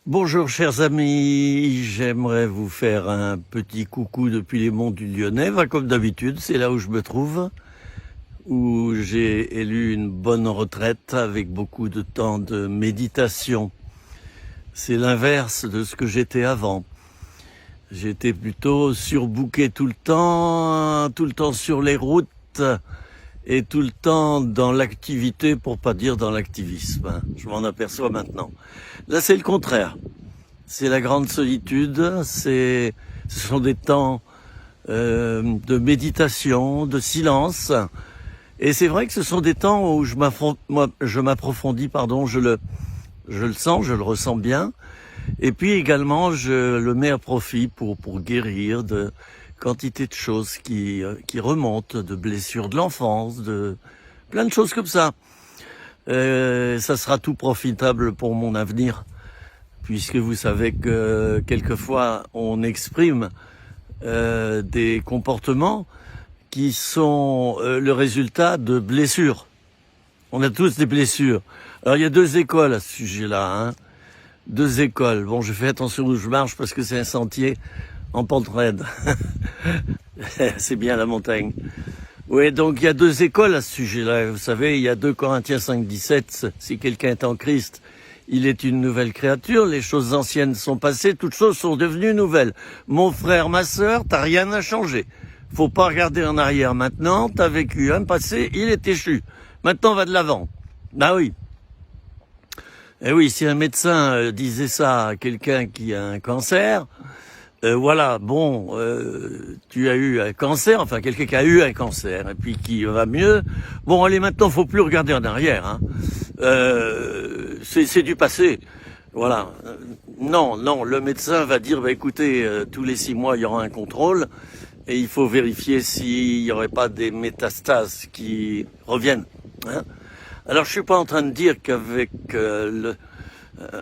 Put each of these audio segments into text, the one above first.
Bonjour chers amis, j'aimerais vous faire un petit coucou depuis les monts du Lyonnais. Comme d'habitude, c'est là où je me trouve, où j'ai élu une bonne retraite avec beaucoup de temps de méditation. C'est l'inverse de ce que j'étais avant. J'étais plutôt surbooké tout le temps sur les routes et tout le temps dans l'activité, pour pas dire dans l'activisme. Je m'en aperçois maintenant. Là, c'est le contraire. C'est la grande solitude, ce sont des temps de méditation, de silence. Et c'est vrai que ce sont des temps où je m'approfondis, je le sens, je le ressens bien. Et puis également, je le mets à profit pour guérir de quantité de choses qui remontent, de blessures de l'enfance, de plein de choses comme ça. Ça sera tout profitable pour mon avenir, puisque vous savez que quelquefois on exprime des comportements qui sont le résultat de blessures. On a tous des blessures. Alors il y a deux écoles à ce sujet-là, hein. Deux écoles. Bon, je fais attention où je marche parce que c'est un sentier en pente raide. C'est bien la montagne. Oui, donc il y a deux écoles à ce sujet-là. Vous savez, il y a 2 Corinthiens 5, 17. Si quelqu'un est en Christ, il est une nouvelle créature. Les choses anciennes sont passées, toutes choses sont devenues nouvelles. Mon frère, ma sœur, t'as rien à changer. Faut pas regarder en arrière maintenant. T'as vécu un passé, il est échu. Maintenant, on va de l'avant. Ah oui. Eh oui, si un médecin disait ça à quelqu'un qui a un cancer, voilà, bon, tu as eu un cancer, enfin quelqu'un qui a eu un cancer et puis qui va mieux. Bon, allez, maintenant, faut plus regarder en arrière. Hein. C'est du passé. Voilà. Non, le médecin va dire, bah, écoutez, tous les 6 mois, il y aura un contrôle et il faut vérifier s'il n'y aurait pas des métastases qui reviennent. Hein. Alors, je suis pas en train de dire qu'avec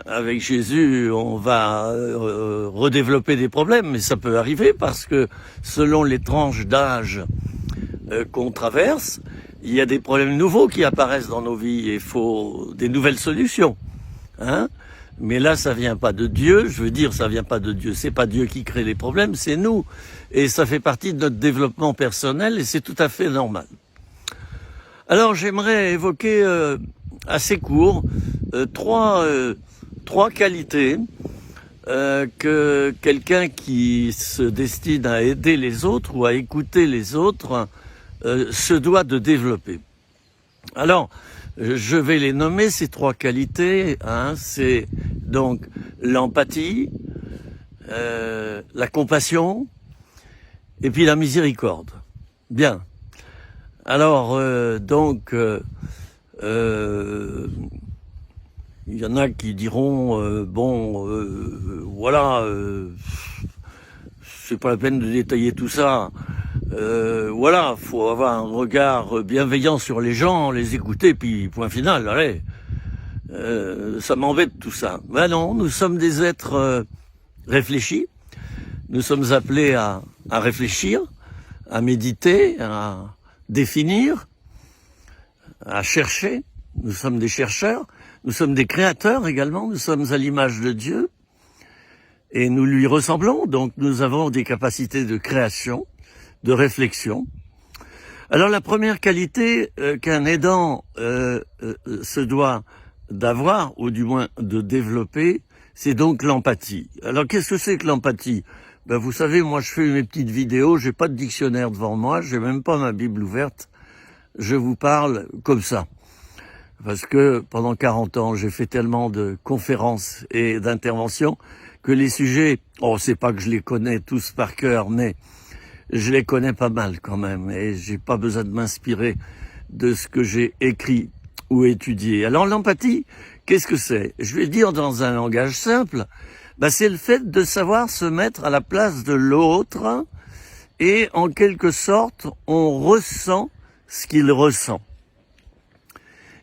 avec Jésus, on va redévelopper des problèmes, mais ça peut arriver parce que selon les tranches d'âge qu'on traverse, il y a des problèmes nouveaux qui apparaissent dans nos vies et il faut des nouvelles solutions. Hein? Mais là, ça vient pas de Dieu. Je veux dire, ça vient pas de Dieu. C'est pas Dieu qui crée les problèmes, c'est nous. Et ça fait partie de notre développement personnel et c'est tout à fait normal. Alors, j'aimerais évoquer assez court trois qualités que quelqu'un qui se destine à aider les autres ou à écouter les autres se doit de développer. Alors, je vais les nommer, ces 3 qualités. Hein, c'est donc l'empathie, la compassion et puis la miséricorde. Bien. Alors, il y en a qui diront, voilà, c'est pas la peine de détailler tout ça. Voilà, faut avoir un regard bienveillant sur les gens, les écouter, puis point final, allez. Ça m'embête tout ça. Ben non, nous sommes des êtres réfléchis. Nous sommes appelés à réfléchir, à méditer, à définir, à chercher. Nous sommes des chercheurs, nous sommes des créateurs également, nous sommes à l'image de Dieu et nous lui ressemblons, donc nous avons des capacités de création, de réflexion. Alors la première qualité qu'un aidant se doit d'avoir, ou du moins de développer, c'est donc l'empathie. Alors qu'est-ce que c'est que l'empathie ? Ben, vous savez, moi je fais mes petites vidéos, j'ai pas de dictionnaire devant moi, j'ai même pas ma Bible ouverte, je vous parle comme ça. Parce que pendant 40 ans, j'ai fait tellement de conférences et d'interventions que les sujets, c'est pas que je les connais tous par cœur, mais je les connais pas mal quand même et j'ai pas besoin de m'inspirer de ce que j'ai écrit ou étudié. Alors l'empathie, qu'est-ce que c'est ? Je vais dire dans un langage simple, c'est le fait de savoir se mettre à la place de l'autre et en quelque sorte, on ressent ce qu'il ressent.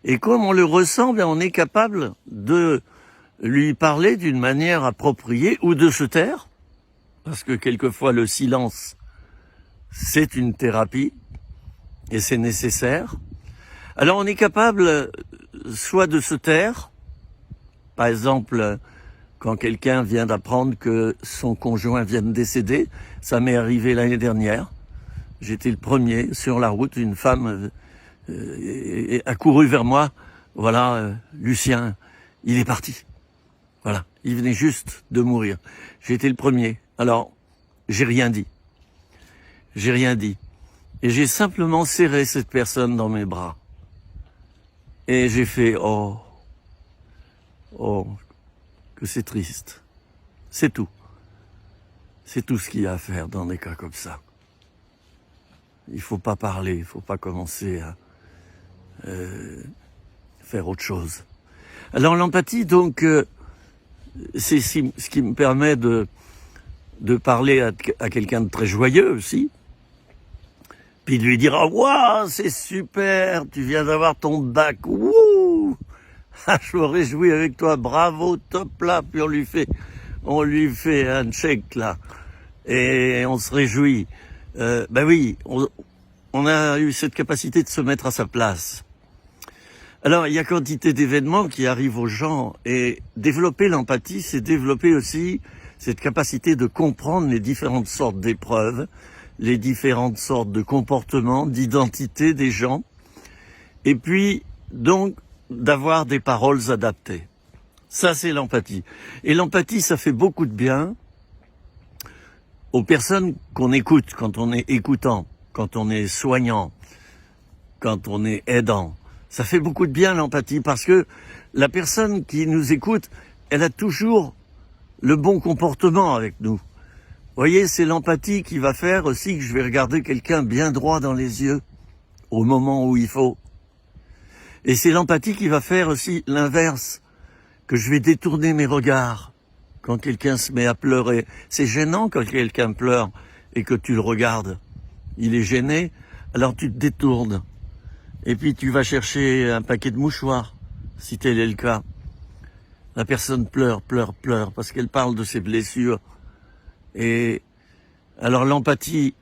Et comme on le ressent, on est capable de lui parler d'une manière appropriée ou de se taire, parce que quelquefois le silence, c'est une thérapie et c'est nécessaire. Alors on est capable soit de se taire, par exemple quand quelqu'un vient d'apprendre que son conjoint vient de décéder. Ça m'est arrivé l'année dernière. J'étais le premier sur la route, une femme a couru vers moi. Voilà, Lucien, il est parti. Voilà, il venait juste de mourir. J'ai été le premier. Alors, j'ai rien dit. J'ai rien dit. Et j'ai simplement serré cette personne dans mes bras. Et j'ai fait, oh, que c'est triste. C'est tout. C'est tout ce qu'il y a à faire dans des cas comme ça. Il faut pas parler, il faut pas commencer à faire autre chose. Alors l'empathie, donc, c'est ce qui me permet de parler à quelqu'un de très joyeux aussi, puis de lui dire « Ah, waouh, c'est super, tu viens d'avoir ton bac, wouh, ah, je me réjouis avec toi, bravo, top là », puis on lui fait un check là, et on se réjouit. Ben oui, on a eu cette capacité de se mettre à sa place. Alors, il y a quantité d'événements qui arrivent aux gens, et développer l'empathie, c'est développer aussi cette capacité de comprendre les différentes sortes d'épreuves, les différentes sortes de comportements, d'identité des gens, et puis, donc, d'avoir des paroles adaptées. Ça, c'est l'empathie. Et l'empathie, ça fait beaucoup de bien aux personnes qu'on écoute, quand on est écoutant, quand on est soignant, quand on est aidant. Ça fait beaucoup de bien l'empathie parce que la personne qui nous écoute, elle a toujours le bon comportement avec nous. Vous voyez, c'est l'empathie qui va faire aussi que je vais regarder quelqu'un bien droit dans les yeux au moment où il faut. Et c'est l'empathie qui va faire aussi l'inverse, que je vais détourner mes regards quand quelqu'un se met à pleurer. C'est gênant quand quelqu'un pleure et que tu le regardes. Il est gêné, alors tu te détournes. Et puis tu vas chercher un paquet de mouchoirs, si tel est le cas. La personne pleure, parce qu'elle parle de ses blessures. Et alors l'empathie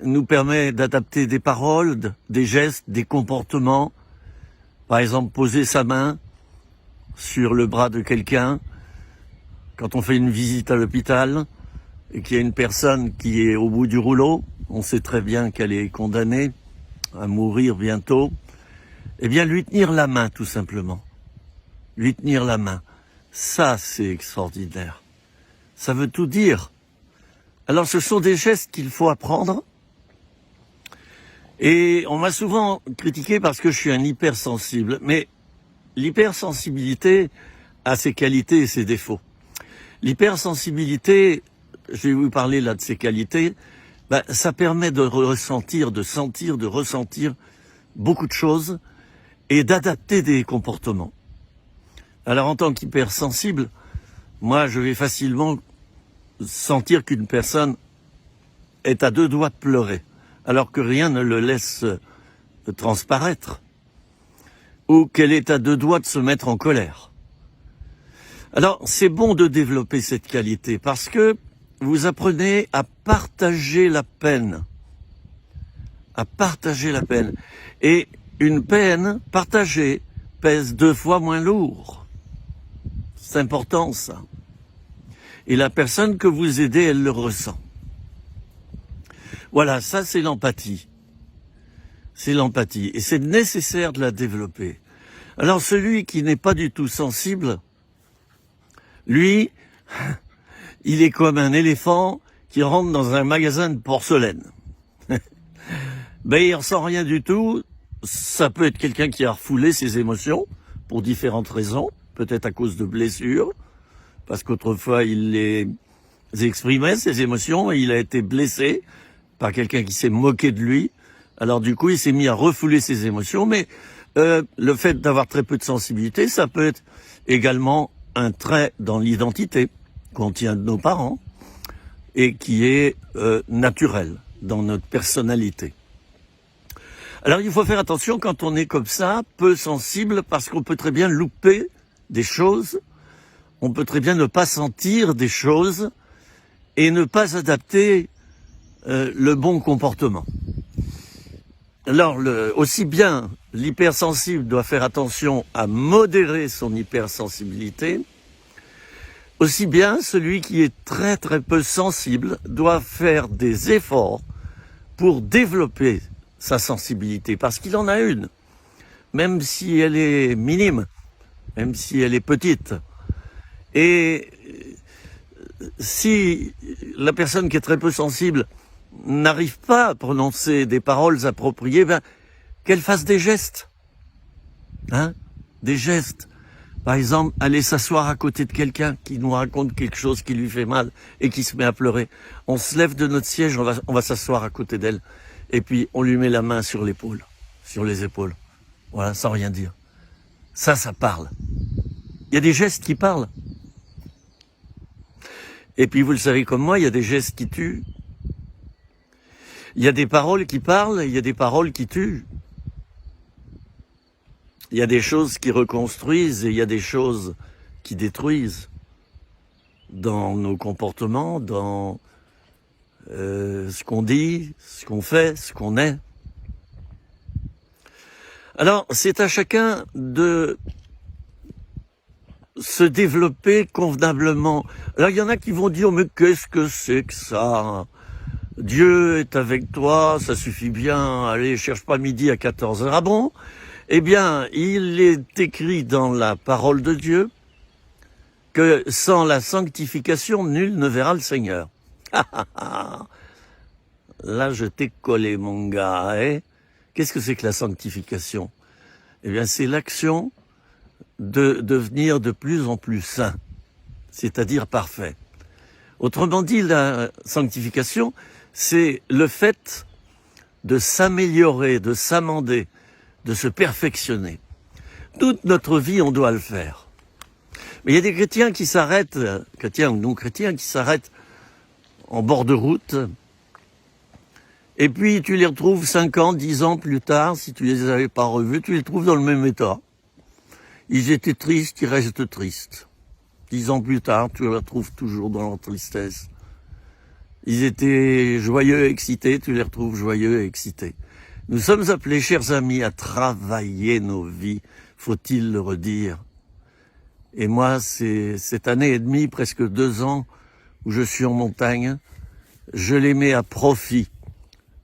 nous permet d'adapter des paroles, des gestes, des comportements. Par exemple, poser sa main sur le bras de quelqu'un quand on fait une visite à l'hôpital et qu'il y a une personne qui est au bout du rouleau, on sait très bien qu'elle est condamnée à mourir bientôt, eh bien lui tenir la main tout simplement. Lui tenir la main. Ça, c'est extraordinaire. Ça veut tout dire. Alors ce sont des gestes qu'il faut apprendre. Et on m'a souvent critiqué parce que je suis un hypersensible. Mais l'hypersensibilité a ses qualités et ses défauts. L'hypersensibilité, je vais vous parler là de ses qualités, ça permet de ressentir, de sentir, de ressentir beaucoup de choses et d'adapter des comportements. Alors en tant qu'hypersensible, moi je vais facilement sentir qu'une personne est à deux doigts de pleurer, alors que rien ne le laisse transparaître, ou qu'elle est à deux doigts de se mettre en colère. Alors c'est bon de développer cette qualité parce que vous apprenez à partager la peine. À partager la peine. Et une peine partagée pèse 2 fois moins lourd. C'est important, ça. Et la personne que vous aidez, elle le ressent. Voilà, ça c'est l'empathie. C'est l'empathie. Et c'est nécessaire de la développer. Alors celui qui n'est pas du tout sensible, lui, il est comme un éléphant qui rentre dans un magasin de porcelaine. Il ressent rien du tout. Ça peut être quelqu'un qui a refoulé ses émotions pour différentes raisons, peut-être à cause de blessures, parce qu'autrefois il les exprimait, ses émotions, et il a été blessé par quelqu'un qui s'est moqué de lui. Alors du coup, il s'est mis à refouler ses émotions, mais le fait d'avoir très peu de sensibilité, ça peut être également un trait dans l'identité qu'on tient de nos parents et qui est naturel dans notre personnalité. Alors il faut faire attention quand on est comme ça, peu sensible, parce qu'on peut très bien louper des choses, on peut très bien ne pas sentir des choses et ne pas adapter le bon comportement. Alors aussi bien l'hypersensible doit faire attention à modérer son hypersensibilité, Aussi bien, celui qui est très très peu sensible doit faire des efforts pour développer sa sensibilité, parce qu'il en a une, même si elle est minime, même si elle est petite. Et si la personne qui est très peu sensible n'arrive pas à prononcer des paroles appropriées, qu'elle fasse des gestes. Des gestes. Par exemple, aller s'asseoir à côté de quelqu'un qui nous raconte quelque chose qui lui fait mal et qui se met à pleurer. On se lève de notre siège, on va s'asseoir à côté d'elle. Et puis, on lui met la main sur l'épaule, sur les épaules. Voilà, sans rien dire. Ça parle. Il y a des gestes qui parlent. Et puis, vous le savez comme moi, il y a des gestes qui tuent. Il y a des paroles qui parlent, il y a des paroles qui tuent. Il y a des choses qui reconstruisent et il y a des choses qui détruisent dans nos comportements, dans ce qu'on dit, ce qu'on fait, ce qu'on est. Alors, c'est à chacun de se développer convenablement. Alors, il y en a qui vont dire, mais qu'est-ce que c'est que ça ? Dieu est avec toi, ça suffit bien, allez, cherche pas midi à 14h. Ah bon ? Eh bien, il est écrit dans la parole de Dieu que sans la sanctification, nul ne verra le Seigneur. Là, je t'ai collé, mon gars. Qu'est-ce que c'est que la sanctification ? Eh bien, c'est l'action de devenir de plus en plus saint, c'est-à-dire parfait. Autrement dit, la sanctification, c'est le fait de s'améliorer, de s'amender, de se perfectionner. Toute notre vie, on doit le faire. Mais il y a des chrétiens qui s'arrêtent, chrétiens ou non-chrétiens, qui s'arrêtent en bord de route. Et puis, tu les retrouves 5 ans, 10 ans plus tard, si tu les avais pas revus, tu les trouves dans le même état. Ils étaient tristes, ils restent tristes. 10 ans plus tard, tu les retrouves toujours dans leur tristesse. Ils étaient joyeux et excités, tu les retrouves joyeux et excités. Nous sommes appelés, chers amis, à travailler nos vies, faut-il le redire. Et moi, c'est cette année et demie, presque 2 ans, où je suis en montagne, je les mets à profit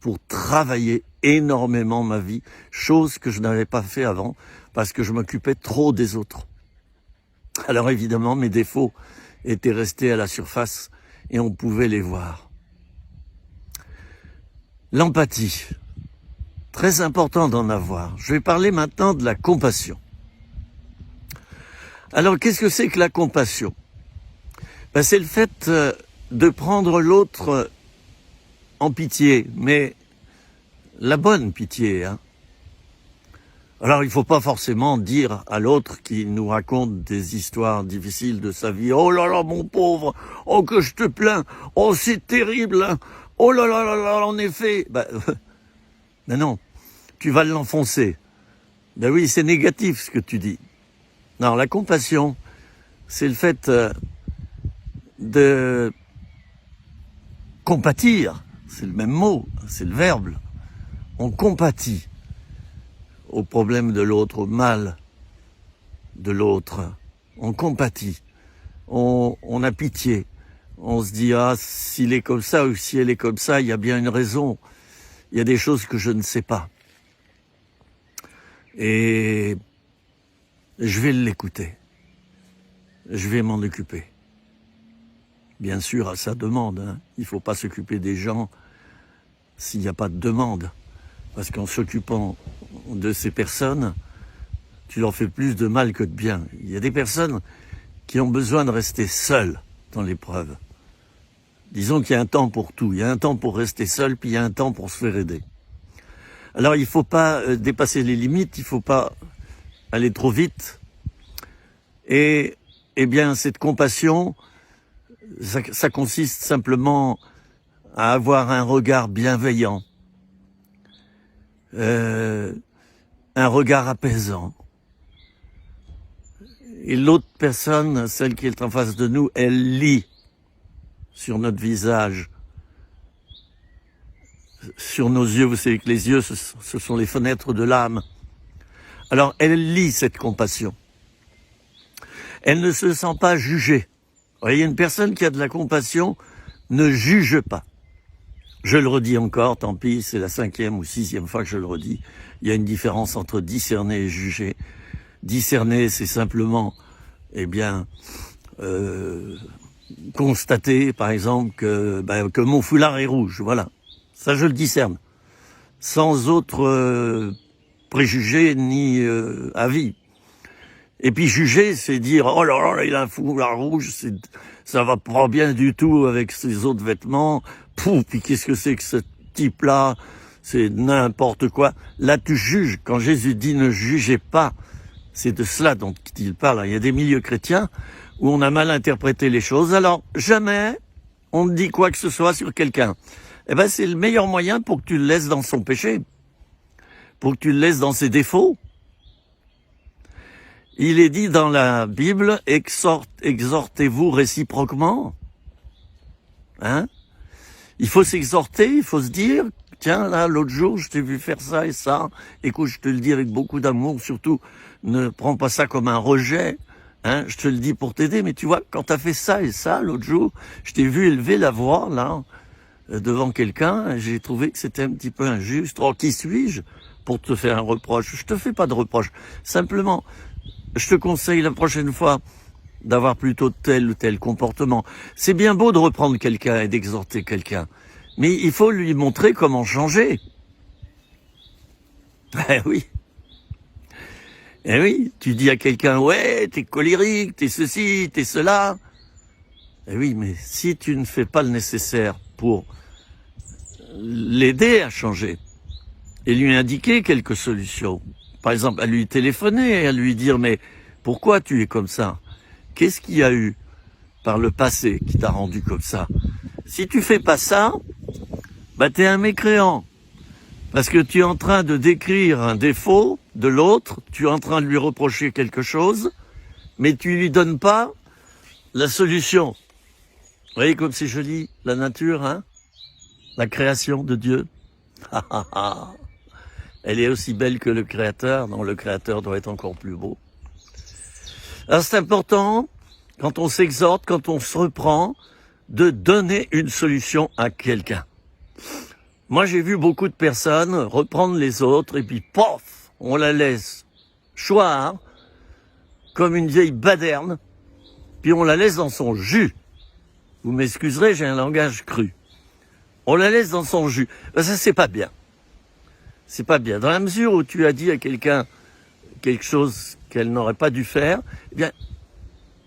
pour travailler énormément ma vie, chose que je n'avais pas fait avant, parce que je m'occupais trop des autres. Alors évidemment, mes défauts étaient restés à la surface et on pouvait les voir. L'empathie. Très important d'en avoir. Je vais parler maintenant de la compassion. Alors, qu'est-ce que c'est que la compassion ? C'est le fait de prendre l'autre en pitié, mais la bonne pitié. Alors, il ne faut pas forcément dire à l'autre qui nous raconte des histoires difficiles de sa vie, « Oh là là, mon pauvre, oh que je te plains, oh c'est terrible, hein. Oh là là là là, en effet. » Mais non. Tu vas l'enfoncer. Ben oui, c'est négatif ce que tu dis. Non, la compassion, c'est le fait de compatir. C'est le même mot, c'est le verbe. On compatit au problème de l'autre, au mal de l'autre. On compatit. On a pitié. On se dit, ah, s'il est comme ça ou si elle est comme ça, il y a bien une raison. Il y a des choses que je ne sais pas. Et je vais l'écouter. Je vais m'en occuper. Bien sûr, à sa demande. Il ne faut pas s'occuper des gens s'il n'y a pas de demande. Parce qu'en s'occupant de ces personnes, tu leur fais plus de mal que de bien. Il y a des personnes qui ont besoin de rester seules dans l'épreuve. Disons qu'il y a un temps pour tout. Il y a un temps pour rester seul, puis il y a un temps pour se faire aider. Alors, il ne faut pas dépasser les limites, il ne faut pas aller trop vite. Et, eh bien, cette compassion, ça consiste simplement à avoir un regard bienveillant, un regard apaisant. Et l'autre personne, celle qui est en face de nous, elle lit sur notre visage, sur nos yeux. Vous savez que les yeux, ce sont les fenêtres de l'âme. Alors, elle lit cette compassion. Elle ne se sent pas jugée. voyez, une personne qui a de la compassion ne juge pas. Je le redis encore, tant pis, c'est la 5e ou 6e fois que je le redis. Il y a une différence entre discerner et juger. Discerner, c'est simplement, eh bien, constater, par exemple, que mon foulard est rouge. Voilà. Ça, je le discerne. Sans autre préjugé ni avis. Et puis juger, c'est dire, oh là là, il a un foulard rouge, ça va pas bien du tout avec ses autres vêtements. Pouf, puis qu'est-ce que c'est que ce type-là? C'est n'importe quoi. Là, tu juges. Quand Jésus dit ne jugez pas, c'est de cela dont il parle. Il y a des milieux chrétiens où on a mal interprété les choses. Alors, jamais on ne dit quoi que ce soit sur quelqu'un. Eh ben, c'est le meilleur moyen pour que tu le laisses dans son péché, pour que tu le laisses dans ses défauts. Il est dit dans la Bible, exhortez-vous réciproquement. Hein? Il faut s'exhorter, il faut se dire, tiens, là, l'autre jour, je t'ai vu faire ça et ça. Écoute, je te le dis avec beaucoup d'amour, surtout, ne prends pas ça comme un rejet. Hein? Je te le dis pour t'aider, mais tu vois, quand t'as fait ça et ça, l'autre jour, je t'ai vu élever la voix, là, devant quelqu'un, j'ai trouvé que c'était un petit peu injuste. Oh, qui suis-je pour te faire un reproche? Je te fais pas de reproche. Simplement, je te conseille la prochaine fois d'avoir plutôt tel ou tel comportement. C'est bien beau de reprendre quelqu'un et d'exhorter quelqu'un, mais il faut lui montrer comment changer. Eh oui. Eh oui, tu dis à quelqu'un, ouais, t'es colérique, t'es ceci, t'es cela. Eh oui, mais si tu ne fais pas le nécessaire pour l'aider à changer et lui indiquer quelques solutions, par exemple, à lui téléphoner et à lui dire, mais pourquoi tu es comme ça? Qu'est-ce qu'il y a eu par le passé qui t'a rendu comme ça? Si tu fais pas ça, bah t'es un mécréant. Parce que tu es en train de décrire un défaut de l'autre, tu es en train de lui reprocher quelque chose, mais tu lui donnes pas la solution. Vous voyez comme c'est joli, la nature, hein? La création de Dieu. Elle est aussi belle que le Créateur. Non, le Créateur doit être encore plus beau. Alors c'est important, quand on s'exhorte, quand on se reprend, de donner une solution à quelqu'un. Moi, j'ai vu beaucoup de personnes reprendre les autres et puis, pof, on la laisse choir, comme une vieille baderne, puis on la laisse dans son jus. Vous m'excuserez, j'ai un langage cru. On la laisse dans son jus. Ben, ça, c'est pas bien. C'est pas bien. Dans la mesure où tu as dit à quelqu'un quelque chose qu'elle n'aurait pas dû faire, eh bien,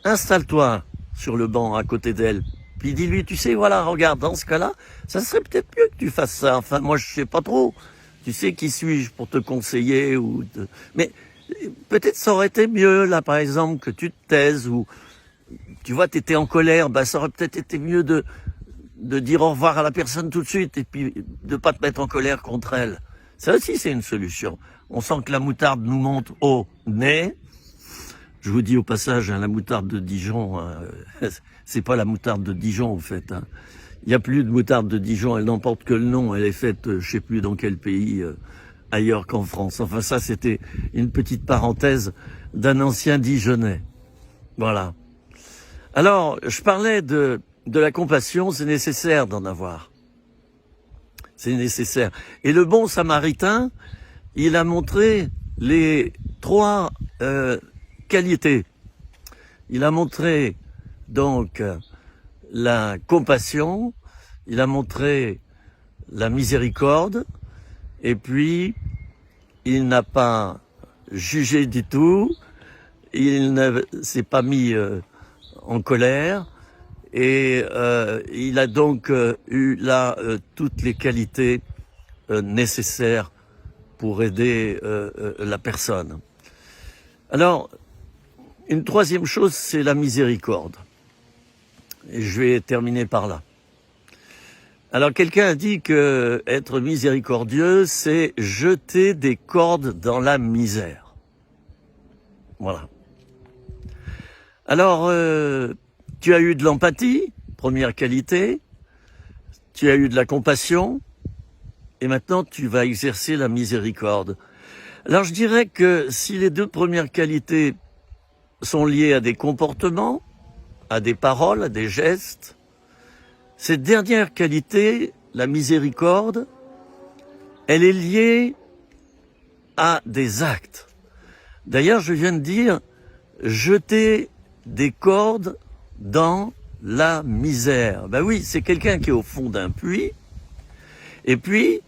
installe-toi sur le banc à côté d'elle. Puis dis-lui, tu sais, voilà, regarde, dans ce cas-là, ça serait peut-être mieux que tu fasses ça. Enfin, moi, je sais pas trop. Tu sais, qui suis-je pour te conseiller Mais peut-être ça aurait été mieux, là, par exemple, que tu te taises ou, tu vois, t'étais en colère. Ben, ça aurait peut-être été mieux de dire au revoir à la personne tout de suite et puis de pas te mettre en colère contre elle. Ça aussi, c'est une solution. On sent que la moutarde nous monte au nez. Je vous dis au passage, hein, la moutarde de Dijon, c'est pas la moutarde de Dijon, en fait. Hein. Il n'y a plus de moutarde de Dijon, elle n'emporte que le nom. Elle est faite, je sais plus dans quel pays, ailleurs qu'en France. Enfin, ça, c'était une petite parenthèse d'un ancien Dijonnais. Voilà. Alors, je parlais de la compassion, c'est nécessaire d'en avoir. C'est nécessaire. Et le bon Samaritain, il a montré les 3 qualités. Il a montré donc la compassion, il a montré la miséricorde, et puis il n'a pas jugé du tout, il ne s'est pas mis en colère, et il a donc eu là toutes les qualités nécessaires pour aider la personne. Alors, une troisième chose, c'est la miséricorde. Et je vais terminer par là. Alors, quelqu'un a dit que être miséricordieux, c'est jeter des cordes dans la misère. Voilà. Alors, tu as eu de l'empathie, première qualité. Tu as eu de la compassion. Et maintenant, tu vas exercer la miséricorde. Alors, je dirais que si les 2 premières qualités sont liées à des comportements, à des paroles, à des gestes. Cette dernière qualité, la miséricorde, elle est liée à des actes. D'ailleurs, je viens de dire, jeter des cordes dans la misère. Ben oui, c'est quelqu'un qui est au fond d'un puits, et puis,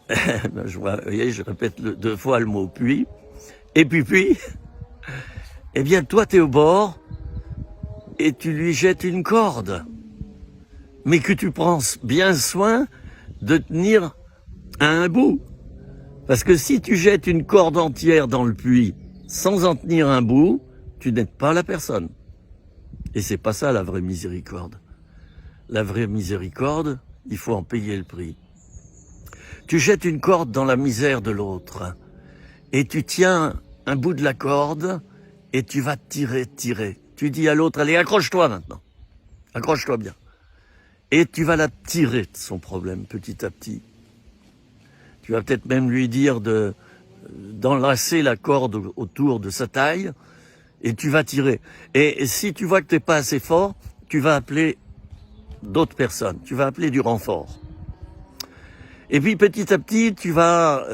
vous voyez, je répète 2 fois le mot puits, et puis, eh bien, toi, t'es au bord, et tu lui jettes une corde, mais que tu prends bien soin de tenir à un bout. Parce que si tu jettes une corde entière dans le puits, sans en tenir un bout, tu n'aides pas la personne. Et c'est pas ça la vraie miséricorde. La vraie miséricorde, il faut en payer le prix. Tu jettes une corde dans la misère de l'autre, et tu tiens un bout de la corde, et tu vas tirer. Tu dis à l'autre, allez, accroche-toi maintenant. Accroche-toi bien. Et tu vas la tirer de son problème petit à petit. Tu vas peut-être même lui dire d'enlacer la corde autour de sa taille, et tu vas tirer. Et si tu vois que tu n'es pas assez fort, tu vas appeler d'autres personnes. Tu vas appeler du renfort. Et puis petit à petit, tu vas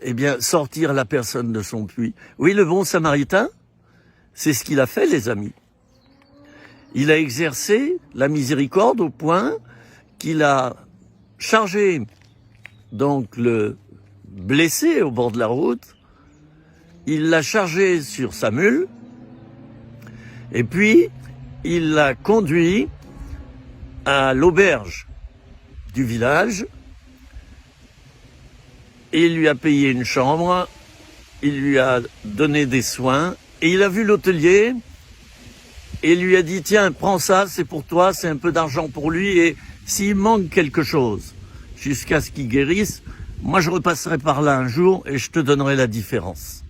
eh bien sortir la personne de son puits. Oui, le bon samaritain, c'est ce qu'il a fait, les amis. Il a exercé la miséricorde au point qu'il a chargé donc le blessé au bord de la route, il l'a chargé sur sa mule, et puis il l'a conduit à l'auberge du village, et il lui a payé une chambre, il lui a donné des soins, et il a vu l'hôtelier, et il lui a dit, tiens, prends ça, c'est pour toi, c'est un peu d'argent pour lui, et s'il manque quelque chose, jusqu'à ce qu'il guérisse, moi je repasserai par là un jour, et je te donnerai la différence.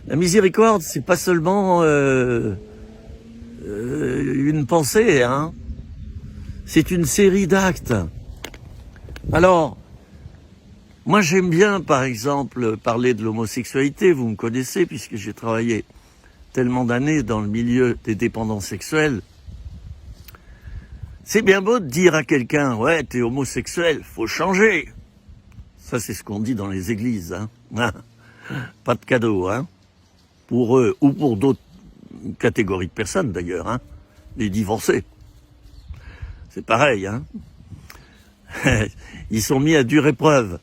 La miséricorde, c'est pas seulement une pensée, hein. C'est une série d'actes. Alors, moi j'aime bien, par exemple, parler de l'homosexualité, vous me connaissez, puisque j'ai travaillé tellement d'années dans le milieu des dépendants sexuels. C'est bien beau de dire à quelqu'un, ouais, t'es homosexuel, faut changer. Ça, c'est ce qu'on dit dans les églises, hein. Pas de cadeau, hein. Pour eux, ou pour d'autres catégories de personnes d'ailleurs, hein. Les divorcés. C'est pareil, hein. Ils sont mis à dure épreuve.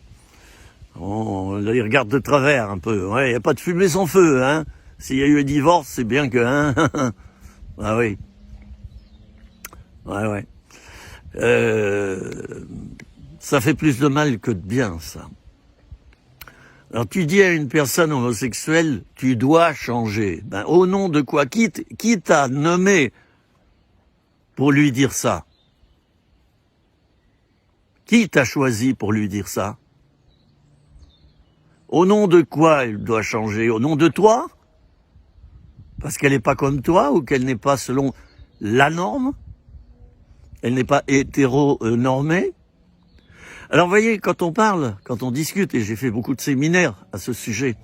On les regarde de travers un peu. Ouais, y a pas de fumée sans feu, hein. S'il y a eu un divorce, c'est bien que, hein. Ah oui. Ouais. Ça fait plus de mal que de bien, ça. Alors tu dis à une personne homosexuelle, tu dois changer. Ben, au nom de quoi? Qui t'a nommé pour lui dire ça? Qui t'a choisi pour lui dire ça? Au nom de quoi elle doit changer? Au nom de toi? Parce qu'elle n'est pas comme toi ou qu'elle n'est pas selon la norme? Elle n'est pas hétéronormée? Alors vous voyez, quand on parle, quand on discute, et j'ai fait beaucoup de séminaires à ce sujet,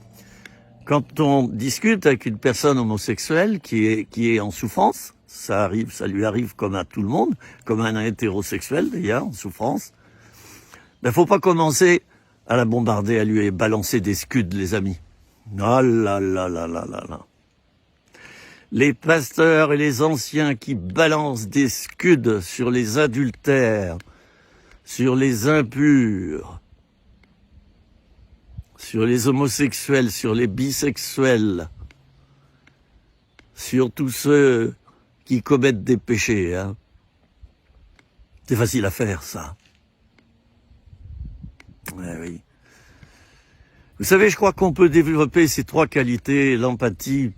quand on discute avec une personne homosexuelle qui est en souffrance, ça lui arrive comme à tout le monde, comme à un hétérosexuel d'ailleurs, en souffrance, ben faut pas commencer à la bombarder, à lui balancer des scuds, les amis. Ah là là là là là là. Les pasteurs et les anciens qui balancent des scuds sur les adultères, sur les impurs, sur les homosexuels, sur les bisexuels, sur tous ceux qui commettent des péchés, hein. C'est facile à faire, ça. Ouais, oui. Vous savez, je crois qu'on peut développer ces 3 qualités, l'empathie,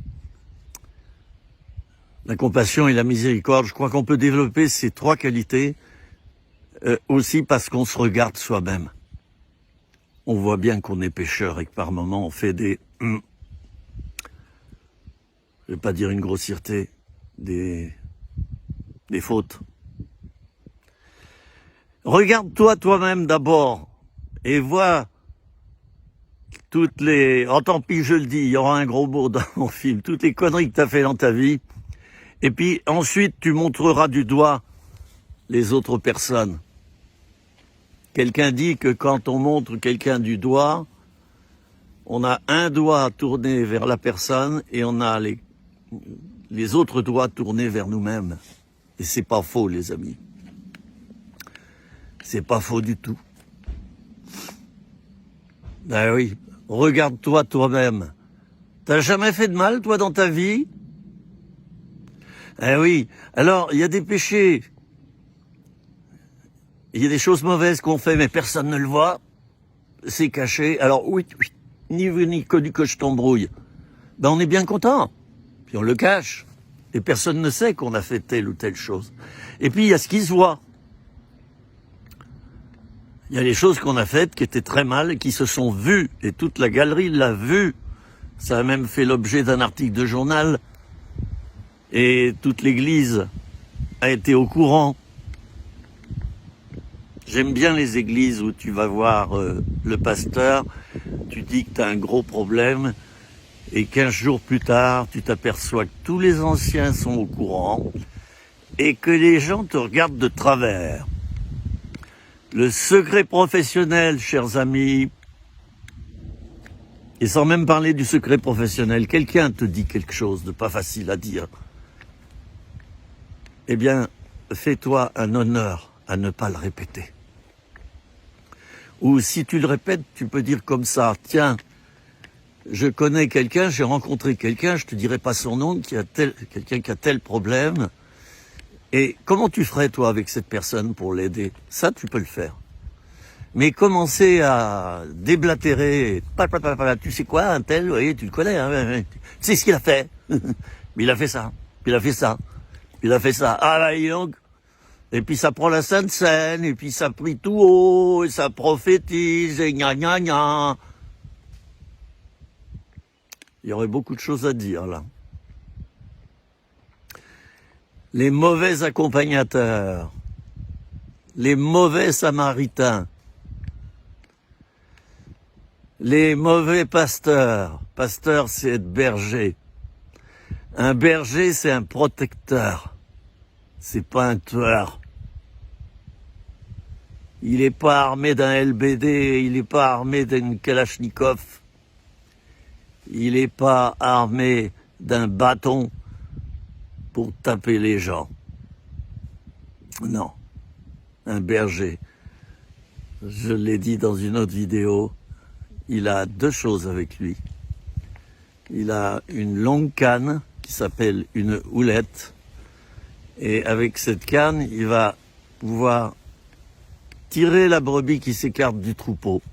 la compassion et la miséricorde. Je crois qu'on peut développer ces 3 qualités aussi parce qu'on se regarde soi-même. On voit bien qu'on est pécheur et que par moments on fait je vais pas dire une grossièreté, des fautes. Regarde-toi toi-même d'abord et vois Oh, tant pis, je le dis, il y aura un gros mot dans mon film. Toutes les conneries que tu as fait dans ta vie. Et puis ensuite, tu montreras du doigt les autres personnes. Quelqu'un dit que quand on montre quelqu'un du doigt, on a un doigt tourné vers la personne et on a les autres doigts tournés vers nous-mêmes. Et c'est pas faux, les amis. C'est pas faux du tout. Ben oui, regarde-toi toi-même. T'as jamais fait de mal, toi, dans ta vie? Eh oui, alors, il y a des péchés. Il y a des choses mauvaises qu'on fait, mais personne ne le voit. C'est caché. Alors, oui, ni vu ni connu que je t'embrouille. Ben, on est bien content. Puis on le cache. Et personne ne sait qu'on a fait telle ou telle chose. Et puis, il y a ce qui se voit. Il y a les choses qu'on a faites qui étaient très mal et qui se sont vues. Et toute la galerie l'a vu. Ça a même fait l'objet d'un article de journal. Et toute l'église a été au courant. J'aime bien les églises où tu vas voir le pasteur, tu dis que tu as un gros problème, et 15 jours plus tard, tu t'aperçois que tous les anciens sont au courant, et que les gens te regardent de travers. Le secret professionnel, chers amis, et sans même parler du secret professionnel, quelqu'un te dit quelque chose de pas facile à dire. Eh bien, fais-toi un honneur à ne pas le répéter. Ou si tu le répètes, tu peux dire comme ça, tiens, je connais quelqu'un, j'ai rencontré quelqu'un, je te dirai pas son nom, quelqu'un qui a tel problème. Et comment tu ferais, toi, avec cette personne pour l'aider? Ça, tu peux le faire. Mais commencer à déblatérer, tu sais quoi, un tel, oui, tu le connais, hein, tu sais ce qu'il a fait. Mais il a fait ça, puis il a fait ça, puis il a fait ça. Ah là, donc. Et puis ça prend la Sainte Seine, et puis ça prie tout haut, et ça prophétise, et gna gna gna. Il y aurait beaucoup de choses à dire, là. Les mauvais accompagnateurs, les mauvais samaritains, les mauvais pasteurs. Pasteur, c'est être berger. Un berger, c'est un protecteur. C'est pas un tueur. Il n'est pas armé d'un LBD, il n'est pas armé d'une Kalachnikov. Il n'est pas armé d'un bâton pour taper les gens. Non. Un berger, je l'ai dit dans une autre vidéo, il a deux choses avec lui. Il a une longue canne qui s'appelle une houlette. Et avec cette canne, il va pouvoir tirer la brebis qui s'écarte du troupeau,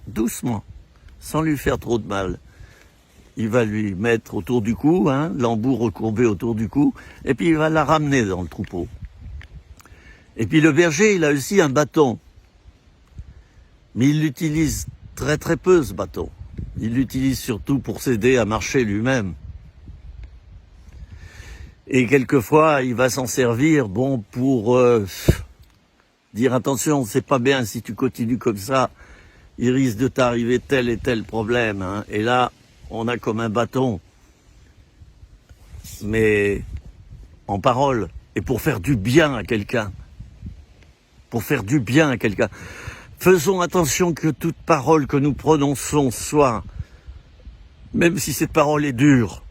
doucement, sans lui faire trop de mal. Il va lui mettre autour du cou, l'embout recourbé autour du cou, et puis il va la ramener dans le troupeau. Et puis le berger, il a aussi un bâton. Mais il l'utilise très très peu, ce bâton. Il l'utilise surtout pour s'aider à marcher lui-même. Et quelquefois, il va s'en servir, pour dire attention, c'est pas bien si tu continues comme ça, il risque de t'arriver tel et tel problème. Et là, on a comme un bâton, mais en parole, et pour faire du bien à quelqu'un. Pour faire du bien à quelqu'un. Faisons attention que toute parole que nous prononçons soit, même si cette parole est dure,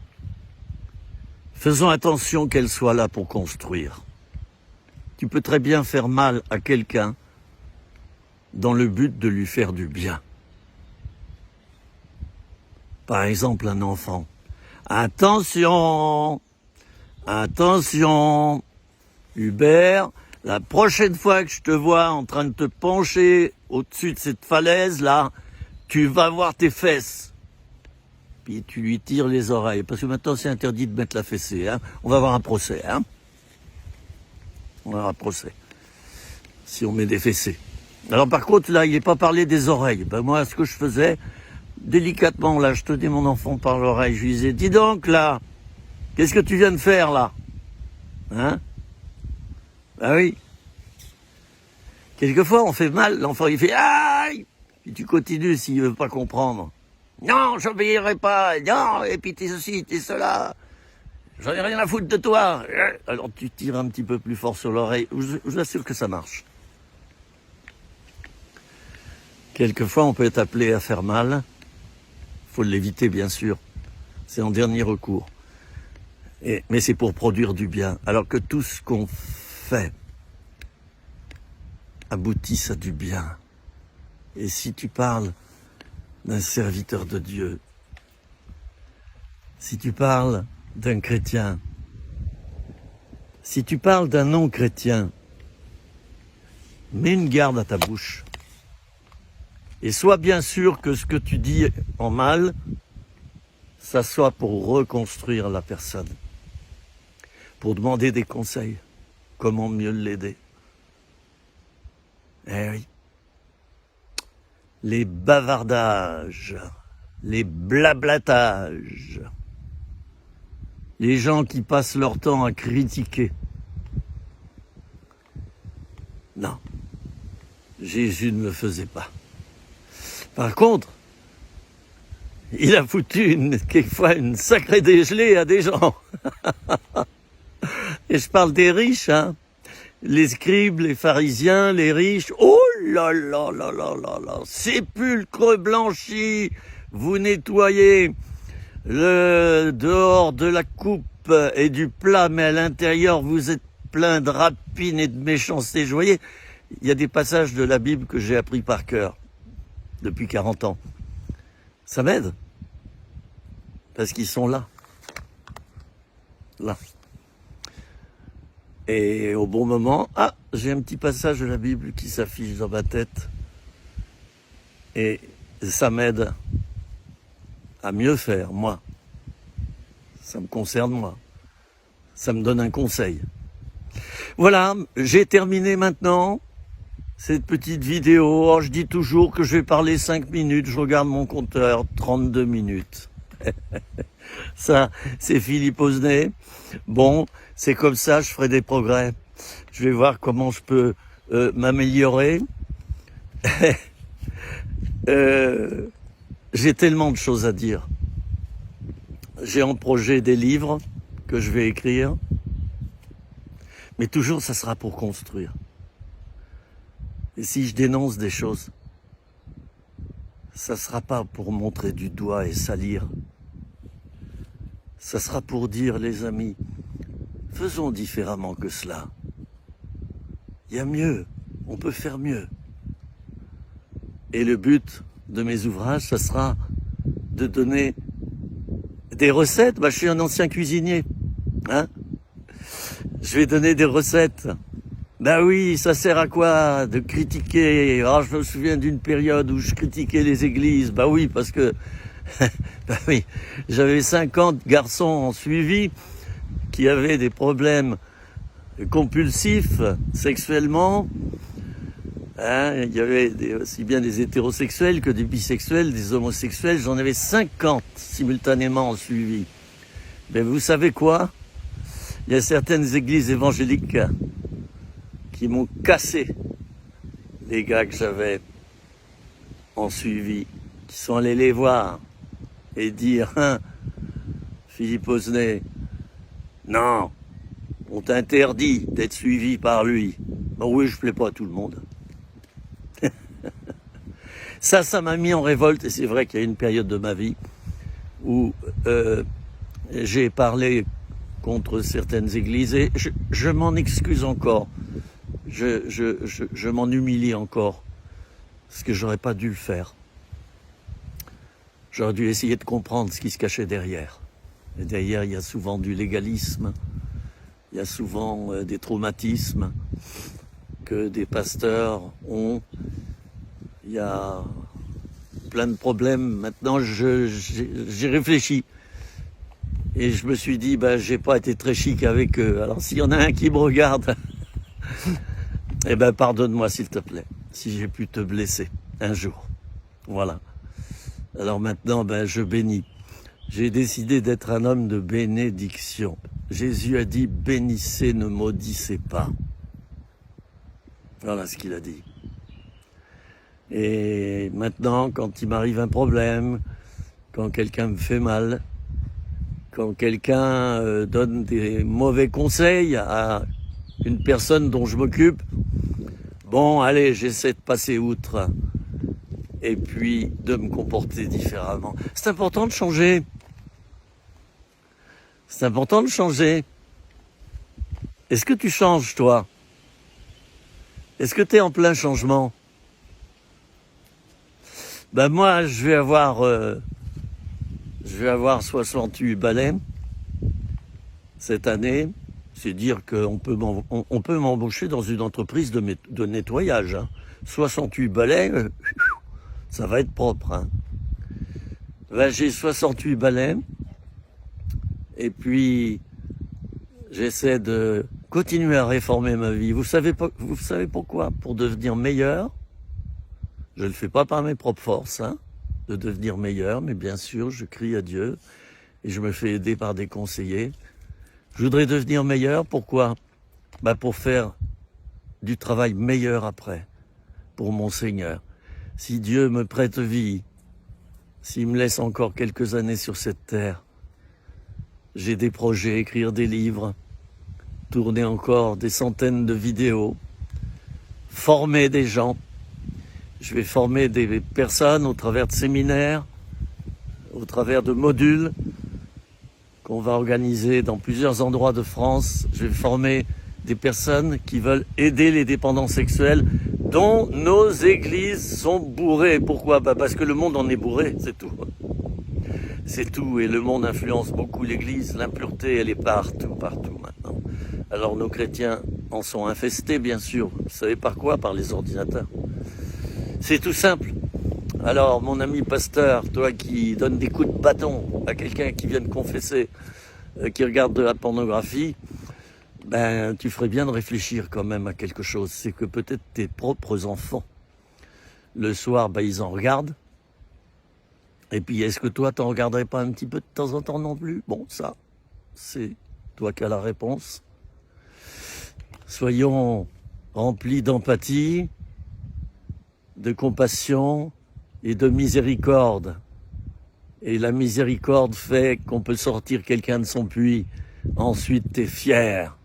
faisons attention qu'elle soit là pour construire. Tu peux très bien faire mal à quelqu'un dans le but de lui faire du bien. Par exemple, un enfant. Attention, attention, Hubert, la prochaine fois que je te vois en train de te pencher au-dessus de cette falaise-là, tu vas voir tes fesses. Puis tu lui tires les oreilles, parce que maintenant c'est interdit de mettre la fessée. On va avoir un procès. On va avoir un procès. Si on met des fessées. Alors par contre, là, il n'est pas parlé des oreilles. Moi, ce que je faisais, délicatement, là, je tenais mon enfant par l'oreille. Je lui disais, dis donc, là, qu'est-ce que tu viens de faire, là? Ah oui. Quelquefois, on fait mal, l'enfant, il fait « Aïe !» Puis tu continues s'il veut pas comprendre. Non, j'obéirai pas. Non, et puis t'es ceci, t'es cela. J'en ai rien à foutre de toi. Alors tu tires un petit peu plus fort sur l'oreille. Je vous assure que ça marche. Quelquefois, on peut être appelé à faire mal. Faut l'éviter, bien sûr. C'est en dernier recours. Mais c'est pour produire du bien. Alors que tout ce qu'on fait aboutisse à du bien. Et si tu parles d'un serviteur de Dieu, si tu parles d'un chrétien, si tu parles d'un non-chrétien, mets une garde à ta bouche. Et sois bien sûr que ce que tu dis en mal, ça soit pour reconstruire la personne, pour demander des conseils, comment mieux l'aider. Eh oui. Les bavardages, les blablatages, les gens qui passent leur temps à critiquer. Non, Jésus ne le faisait pas. Par contre, il a foutu quelquefois une sacrée dégelée à des gens. Et je parle des riches, hein. Les scribes, les pharisiens, les riches. Oh là là là là là là. Sépulcre blanchi. Vous nettoyez le dehors de la coupe et du plat, mais à l'intérieur, vous êtes plein de rapines et de méchanceté. Vous voyez, il y a des passages de la Bible que j'ai appris par cœur depuis 40 ans. Ça m'aide. Parce qu'ils sont là. Là. Et au bon moment, j'ai un petit passage de la Bible qui s'affiche dans ma tête. Et ça m'aide à mieux faire, moi. Ça me concerne, moi. Ça me donne un conseil. Voilà, j'ai terminé maintenant cette petite vidéo. Oh, je dis toujours que je vais parler 5 minutes. Je regarde mon compteur, 32 minutes. Ça, c'est Philippe Osnet. Bon, c'est comme ça, je ferai des progrès. Je vais voir comment je peux m'améliorer. J'ai tellement de choses à dire. J'ai en projet des livres que je vais écrire. Mais toujours, ça sera pour construire. Et si je dénonce des choses, ça sera pas pour montrer du doigt et salir. Ça sera pour dire, les amis, faisons différemment que cela. Il y a mieux, on peut faire mieux. Et le but de mes ouvrages, ça sera de donner des recettes. Je suis un ancien cuisinier, hein. Je vais donner des recettes. Oui, ça sert à quoi de critiquer? Je me souviens d'une période où je critiquais les églises. Oui, parce que oui, j'avais 50 garçons en suivi qui avaient des problèmes compulsifs sexuellement. Il y avait aussi bien des hétérosexuels que des bisexuels, des homosexuels. J'en avais 50 simultanément en suivi. Mais vous savez quoi? Il y a certaines églises évangéliques qui m'ont cassé les gars que j'avais en suivi, qui sont allés les voir et dire Philippe Osnet, non, on t'interdit d'être suivi par lui. Oui, je plais pas à tout le monde. Ça m'a mis en révolte, et c'est vrai qu'il y a une période de ma vie où j'ai parlé contre certaines églises, et je m'en excuse encore, je m'en humilie encore, parce que j'aurais pas dû le faire. J'aurais dû essayer de comprendre ce qui se cachait derrière. Et derrière, il y a souvent du légalisme, il y a souvent des traumatismes que des pasteurs ont. Il y a plein de problèmes. Maintenant, j'ai réfléchi. Et je me suis dit, j'ai pas été très chic avec eux. Alors, s'il y en a un qui me regarde, pardonne-moi, s'il te plaît, si j'ai pu te blesser un jour. Voilà. Alors maintenant, je bénis. J'ai décidé d'être un homme de bénédiction. Jésus a dit, bénissez, ne maudissez pas. Voilà ce qu'il a dit. Et maintenant, quand il m'arrive un problème, quand quelqu'un me fait mal, quand quelqu'un donne des mauvais conseils à une personne dont je m'occupe. Bon, allez, j'essaie de passer outre et puis de me comporter différemment. C'est important de changer. C'est important de changer. Est-ce que tu changes, toi? Est-ce que tu es en plein changement? Ben moi, je vais avoir 68 balais cette année. C'est dire qu'on peut on peut m'embaucher dans une entreprise de nettoyage. Hein. 68 balais, ça va être propre. Hein. Ben, j'ai 68 balais et puis j'essaie de continuer à réformer ma vie. Vous savez pourquoi? Pour devenir meilleur. Je ne le fais pas par mes propres forces, hein, de devenir meilleur, mais bien sûr, je crie à Dieu et je me fais aider par des conseillers. Je voudrais devenir meilleur, pourquoi? Ben pour faire du travail meilleur après, pour mon Seigneur. Si Dieu me prête vie, s'il me laisse encore quelques années sur cette terre, j'ai des projets, écrire des livres, tourner encore des centaines de vidéos, former des gens. Je vais former des personnes au travers de séminaires, au travers de modules qu'on va organiser dans plusieurs endroits de France. Je vais former des personnes qui veulent aider les dépendants sexuels dont nos églises sont bourrées. Pourquoi? Parce que le monde en est bourré, c'est tout. C'est tout, et le monde influence beaucoup l'église. L'impureté, elle est partout maintenant. Alors nos chrétiens en sont infestés, bien sûr. Vous savez par quoi? Par les ordinateurs. C'est tout simple. Alors, mon ami pasteur, toi qui donnes des coups de bâton à quelqu'un qui vient de confesser, qui regarde de la pornographie, ben, tu ferais bien de réfléchir quand même à quelque chose. C'est que peut-être tes propres enfants, le soir, ben, ils en regardent. Et puis, est-ce que toi, t'en regarderais pas un petit peu de temps en temps non plus? Bon, ça, c'est toi qui as la réponse. Soyons remplis d'empathie, de compassion et de miséricorde. Et la miséricorde fait qu'on peut sortir quelqu'un de son puits. Ensuite, t'es fier.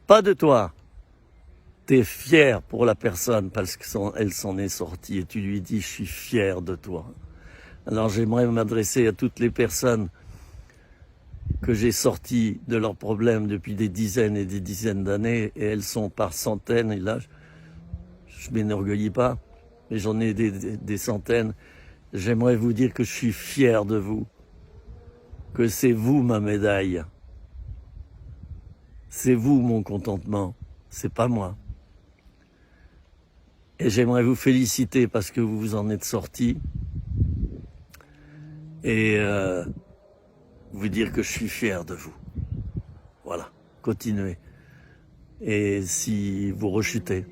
Pas de toi. T'es fier pour la personne parce qu'elle s'en est sortie et tu lui dis « je suis fier de toi ». Alors j'aimerais m'adresser à toutes les personnes que j'ai sorties de leurs problèmes depuis des dizaines et des dizaines d'années et elles sont par centaines et là, je m'enorgueillis pas, mais j'en ai des centaines. J'aimerais vous dire que je suis fier de vous, que c'est vous ma médaille. C'est vous mon contentement, c'est pas moi. Et j'aimerais vous féliciter parce que vous vous en êtes sortis et vous dire que je suis fier de vous. Voilà, continuez. Et si vous rechutez,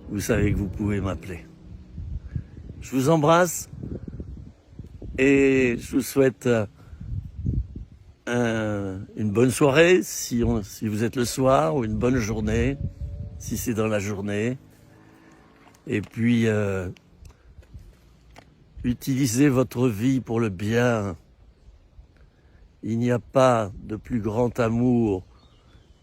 vous savez que vous pouvez m'appeler. Je vous embrasse et je vous souhaite une bonne soirée si vous êtes le soir, ou une bonne journée si c'est dans la journée. Et puis, utilisez votre vie pour le bien. Il n'y a pas de plus grand amour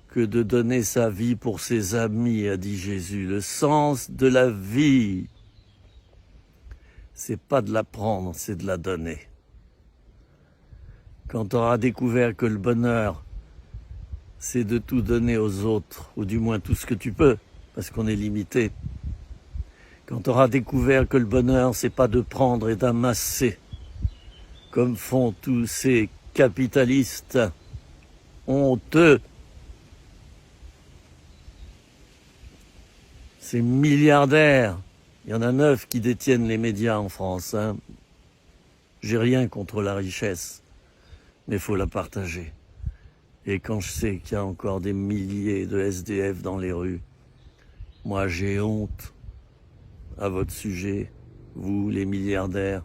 que de donner sa vie pour ses amis, a dit Jésus. Le sens de la vie, c'est pas de la prendre, c'est de la donner. Quand tu auras découvert que le bonheur, c'est de tout donner aux autres, ou du moins tout ce que tu peux, parce qu'on est limité. Quand tu auras découvert que le bonheur, c'est pas de prendre et d'amasser, comme font tous ces capitalistes honteux, ces milliardaires. Il y en a 9 qui détiennent les médias en France. Hein. J'ai rien contre la richesse, mais il faut la partager. Et quand je sais qu'il y a encore des milliers de SDF dans les rues, moi j'ai honte à votre sujet, vous les milliardaires,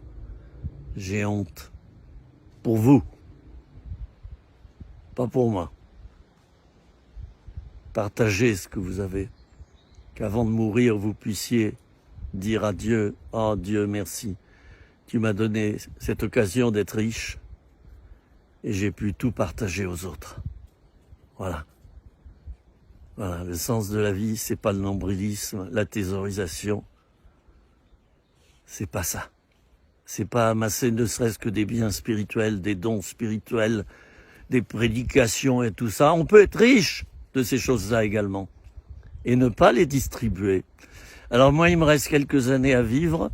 j'ai honte. Pour vous, pas pour moi. Partagez ce que vous avez, qu'avant de mourir, vous puissiez dire à Dieu, « Oh Dieu, merci, Tu m'as donné cette occasion d'être riche et j'ai pu tout partager aux autres. Voilà. Voilà, le sens de la vie, c'est pas le nombrilisme, la thésaurisation. C'est pas ça. C'est pas amasser ne serait-ce que des biens spirituels, des dons spirituels, des prédications et tout ça. On peut être riche de ces choses-là également et ne pas les distribuer. Alors moi, il me reste quelques années à vivre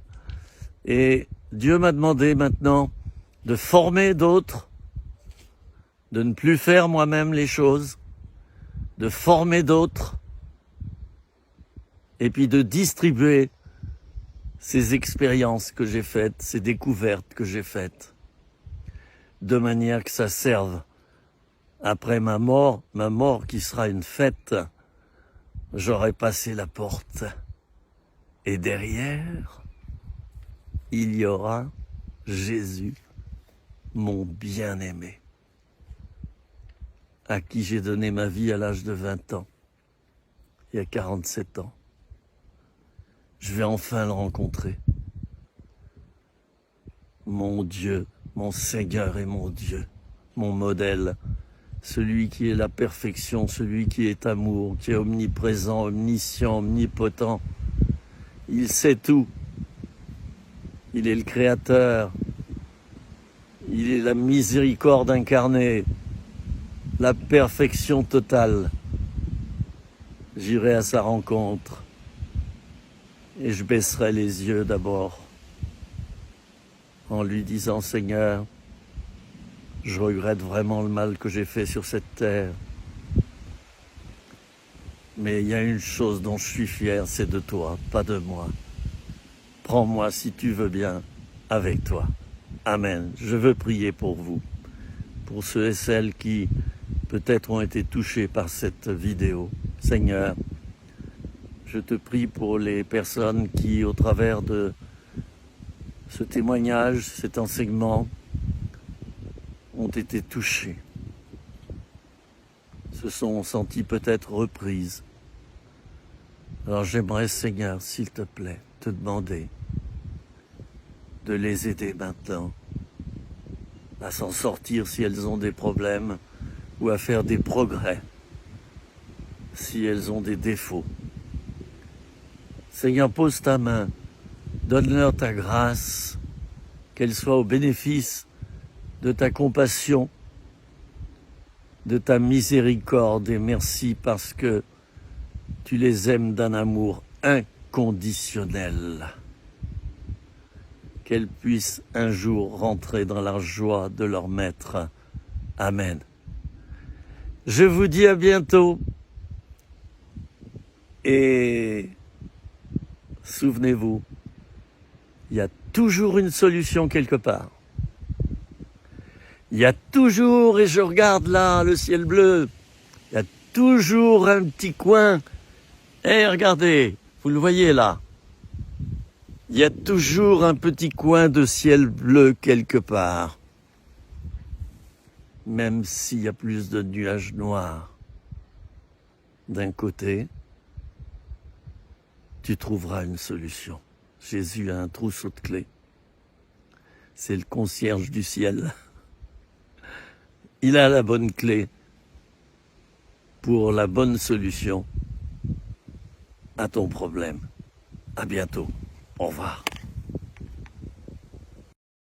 et Dieu m'a demandé maintenant de former d'autres, de ne plus faire moi-même les choses, de former d'autres et puis de distribuer ces expériences que j'ai faites, ces découvertes que j'ai faites, de manière que ça serve après ma mort qui sera une fête. J'aurai passé la porte et derrière, il y aura Jésus, mon bien-aimé, à qui j'ai donné ma vie à l'âge de 20 ans, il y a 47 ans. Je vais enfin le rencontrer. Mon Dieu, mon Seigneur et mon Dieu, mon modèle, celui qui est la perfection, celui qui est amour, qui est omniprésent, omniscient, omnipotent. Il sait tout. Il est le Créateur. Il est la miséricorde incarnée, la perfection totale. J'irai à sa rencontre et je baisserai les yeux d'abord en lui disant « Seigneur, je regrette vraiment le mal que j'ai fait sur cette terre. Mais il y a une chose dont je suis fier, c'est de toi, pas de moi. Prends-moi si tu veux bien avec toi. Amen. Je veux prier pour vous, pour ceux et celles qui peut-être ont été touchés par cette vidéo. Seigneur, je te prie pour les personnes qui, au travers de ce témoignage, cet enseignement, ont été touchées, se sont senties peut-être reprises. Alors j'aimerais, Seigneur, s'il te plaît, te demander de les aider maintenant à s'en sortir si elles ont des problèmes ou à faire des progrès si elles ont des défauts. Seigneur, pose ta main, donne-leur ta grâce, qu'elle soit au bénéfice de ta compassion, de ta miséricorde, et merci parce que tu les aimes d'un amour inconditionnel. Qu'elles puissent un jour rentrer dans la joie de leur Maître. Amen. Je vous dis à bientôt et souvenez-vous, il y a toujours une solution quelque part. Il y a toujours, et je regarde là le ciel bleu, il y a toujours un petit coin. Eh, regardez, vous le voyez là. Il y a toujours un petit coin de ciel bleu quelque part. Même s'il y a plus de nuages noirs d'un côté, tu trouveras une solution. Jésus a un trousseau de clés. C'est le concierge du ciel. Il a la bonne clé pour la bonne solution à ton problème. À bientôt. Au revoir.